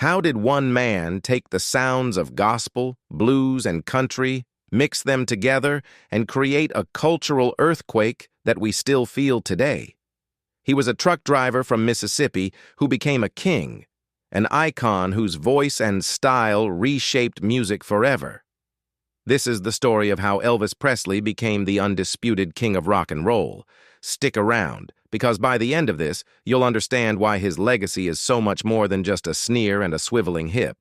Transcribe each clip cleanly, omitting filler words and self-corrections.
How did one man take the sounds of gospel, blues, and country, mix them together, and create a cultural earthquake that we still feel today? He was a truck driver from Mississippi who became a king, an icon whose voice and style reshaped music forever. This is the story of how Elvis Presley became the undisputed king of rock and roll. Stick around, because by the end of this, you'll understand why his legacy is so much more than just a sneer and a swiveling hip.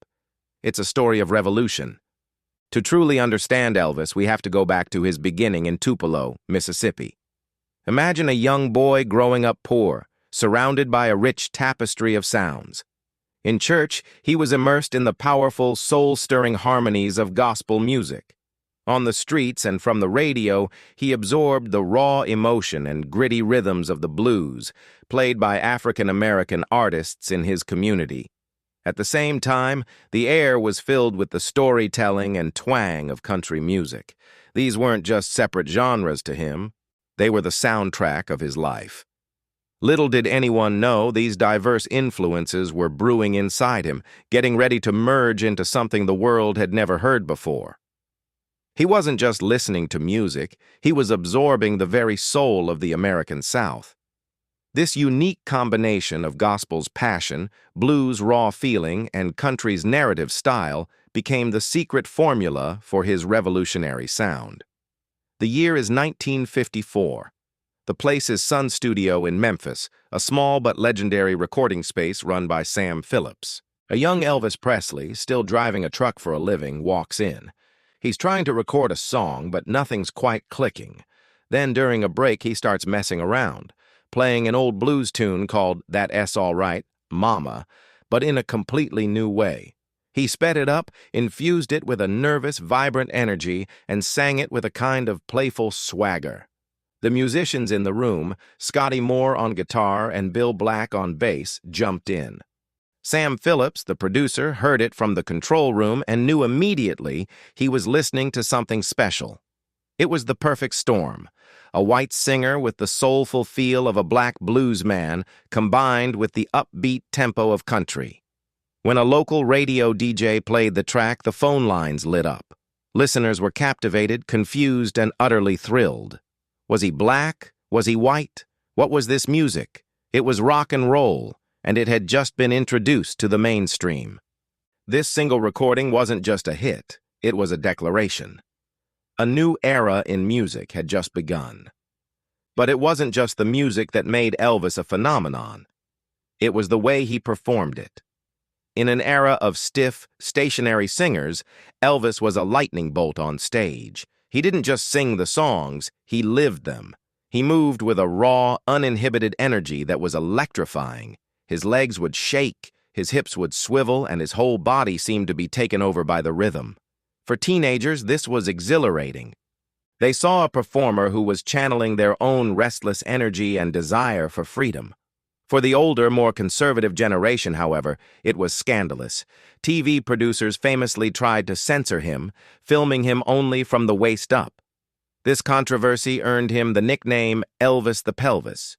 It's a story of revolution. To truly understand Elvis, we have to go back to his beginning in Tupelo, Mississippi. Imagine a young boy growing up poor, surrounded by a rich tapestry of sounds. In church, he was immersed in the powerful, soul-stirring harmonies of gospel music. On the streets and from the radio, he absorbed the raw emotion and gritty rhythms of the blues, played by African-American artists in his community. At the same time, the air was filled with the storytelling and twang of country music. These weren't just separate genres to him. They were the soundtrack of his life. Little did anyone know these diverse influences were brewing inside him, getting ready to merge into something the world had never heard before. He wasn't just listening to music, he was absorbing the very soul of the American South. This unique combination of gospel's passion, blues' raw feeling, and country's narrative style became the secret formula for his revolutionary sound. The year is 1954. The place is Sun Studio in Memphis, a small but legendary recording space run by Sam Phillips. A young Elvis Presley, still driving a truck for a living, walks in. He's trying to record a song, but nothing's quite clicking. Then, during a break, he starts messing around, playing an old blues tune called That S All Right, Mama, but in a completely new way. He sped it up, infused it with a nervous, vibrant energy, and sang it with a kind of playful swagger. The musicians in the room, Scotty Moore on guitar and Bill Black on bass, jumped in. Sam Phillips, the producer, heard it from the control room and knew immediately he was listening to something special. It was the perfect storm, a white singer with the soulful feel of a black blues man combined with the upbeat tempo of country. When a local radio DJ played the track, the phone lines lit up. Listeners were captivated, confused, and utterly thrilled. Was he black? Was he white? What was this music? It was rock and roll, and it had just been introduced to the mainstream. This single recording wasn't just a hit, it was a declaration. A new era in music had just begun. But it wasn't just the music that made Elvis a phenomenon. It was the way he performed it. In an era of stiff, stationary singers, Elvis was a lightning bolt on stage. He didn't just sing the songs, he lived them. He moved with a raw, uninhibited energy that was electrifying. His legs would shake, his hips would swivel, and his whole body seemed to be taken over by the rhythm. For teenagers, this was exhilarating. They saw a performer who was channeling their own restless energy and desire for freedom. For the older, more conservative generation, however, it was scandalous. TV producers famously tried to censor him, filming him only from the waist up. This controversy earned him the nickname Elvis the Pelvis,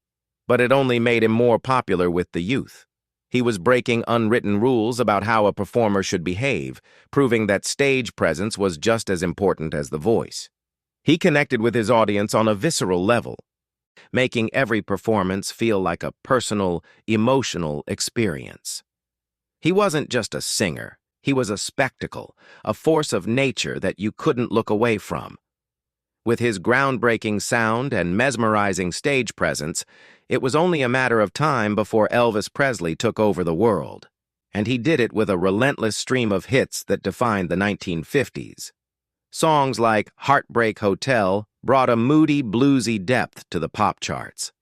but it only made him more popular with the youth. He was breaking unwritten rules about how a performer should behave, proving that stage presence was just as important as the voice. He connected with his audience on a visceral level, making every performance feel like a personal, emotional experience. He wasn't just a singer, he was a spectacle, a force of nature that you couldn't look away from. With his groundbreaking sound and mesmerizing stage presence, it was only a matter of time before Elvis Presley took over the world. And he did it with a relentless stream of hits that defined the 1950s. Songs like Heartbreak Hotel brought a moody, bluesy depth to the pop charts.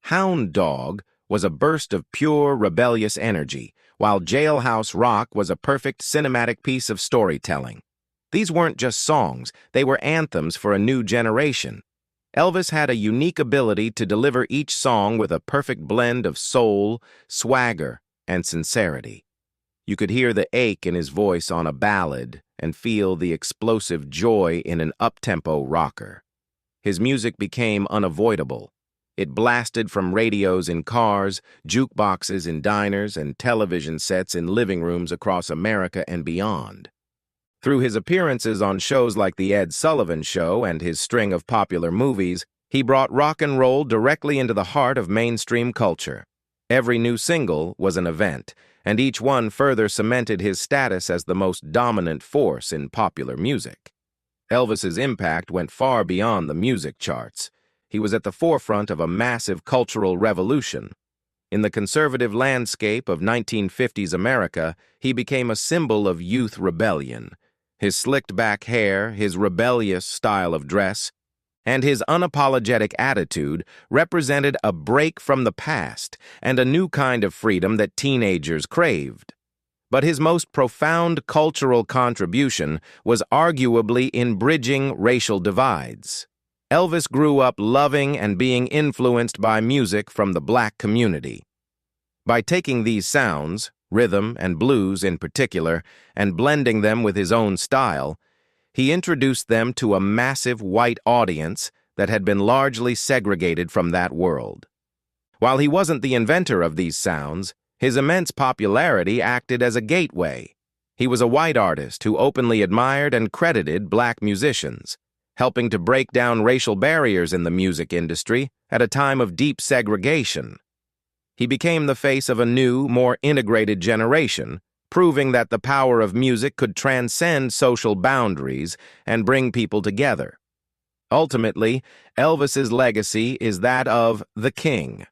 Hound Dog was a burst of pure, rebellious energy, while Jailhouse Rock was a perfect cinematic piece of storytelling. These weren't just songs, they were anthems for a new generation. Elvis had a unique ability to deliver each song with a perfect blend of soul, swagger, and sincerity. You could hear the ache in his voice on a ballad and feel the explosive joy in an up-tempo rocker. His music became unavoidable. It blasted from radios in cars, jukeboxes in diners, and television sets in living rooms across America and beyond. Through his appearances on shows like The Ed Sullivan Show and his string of popular movies, he brought rock and roll directly into the heart of mainstream culture. Every new single was an event, and each one further cemented his status as the most dominant force in popular music. Elvis's impact went far beyond the music charts. He was at the forefront of a massive cultural revolution. In the conservative landscape of 1950s America, he became a symbol of youth rebellion. His slicked-back hair, his rebellious style of dress, and his unapologetic attitude represented a break from the past and a new kind of freedom that teenagers craved. But his most profound cultural contribution was arguably in bridging racial divides. Elvis grew up loving and being influenced by music from the black community. By taking these sounds, rhythm and blues in particular, and blending them with his own style, he introduced them to a massive white audience that had been largely segregated from that world. While he wasn't the inventor of these sounds, his immense popularity acted as a gateway. He was a white artist who openly admired and credited black musicians, helping to break down racial barriers in the music industry at a time of deep segregation. He became the face of a new, more integrated generation, proving that the power of music could transcend social boundaries and bring people together. Ultimately, Elvis's legacy is that of the King.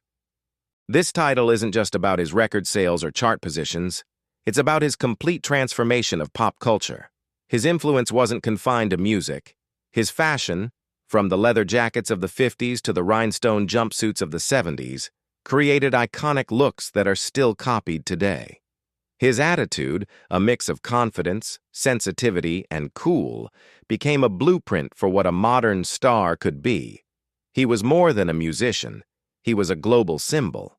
This title isn't just about his record sales or chart positions. It's about his complete transformation of pop culture. His influence wasn't confined to music. His fashion, from the leather jackets of the 50s to the rhinestone jumpsuits of the 70s, created iconic looks that are still copied today. His attitude, a mix of confidence, sensitivity, and cool, became a blueprint for what a modern star could be. He was more than a musician. He was a global symbol.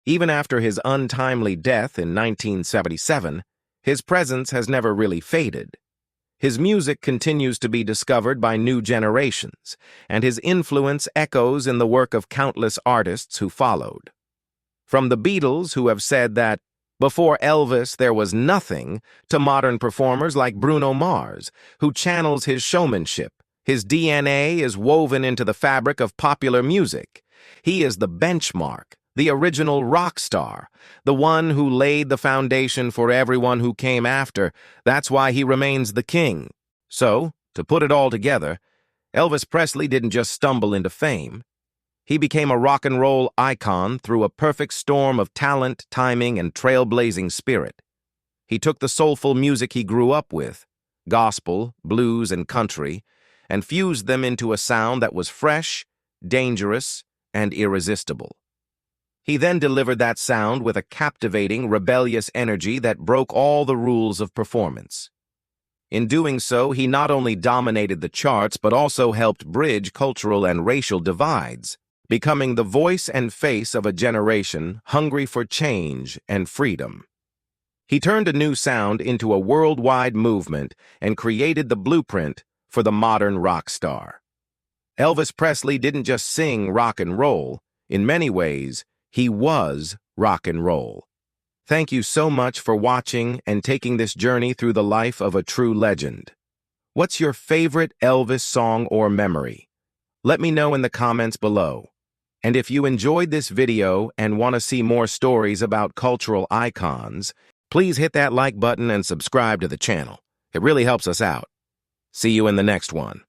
Even after his untimely death in 1977, his presence has never really faded. His music continues to be discovered by new generations, and his influence echoes in the work of countless artists who followed. From the Beatles, who have said that before Elvis there was nothing, to modern performers like Bruno Mars, who channels his showmanship. His DNA is woven into the fabric of popular music. He is the benchmark, the original rock star, the one who laid the foundation for everyone who came after. That's why he remains the king. So, to put it all together, Elvis Presley didn't just stumble into fame. He became a rock and roll icon through a perfect storm of talent, timing, and trailblazing spirit. He took the soulful music he grew up with, gospel, blues, and country, and fused them into a sound that was fresh, dangerous, and irresistible. He then delivered that sound with a captivating, rebellious energy that broke all the rules of performance. In doing so, he not only dominated the charts but also helped bridge cultural and racial divides, becoming the voice and face of a generation hungry for change and freedom. He turned a new sound into a worldwide movement and created the blueprint for the modern rock star. Elvis Presley didn't just sing rock and roll. In many ways, he was rock and roll. Thank you so much for watching and taking this journey through the life of a true legend. What's your favorite Elvis song or memory? Let me know in the comments below. And if you enjoyed this video and want to see more stories about cultural icons, please hit that like button and subscribe to the channel. It really helps us out. See you in the next one.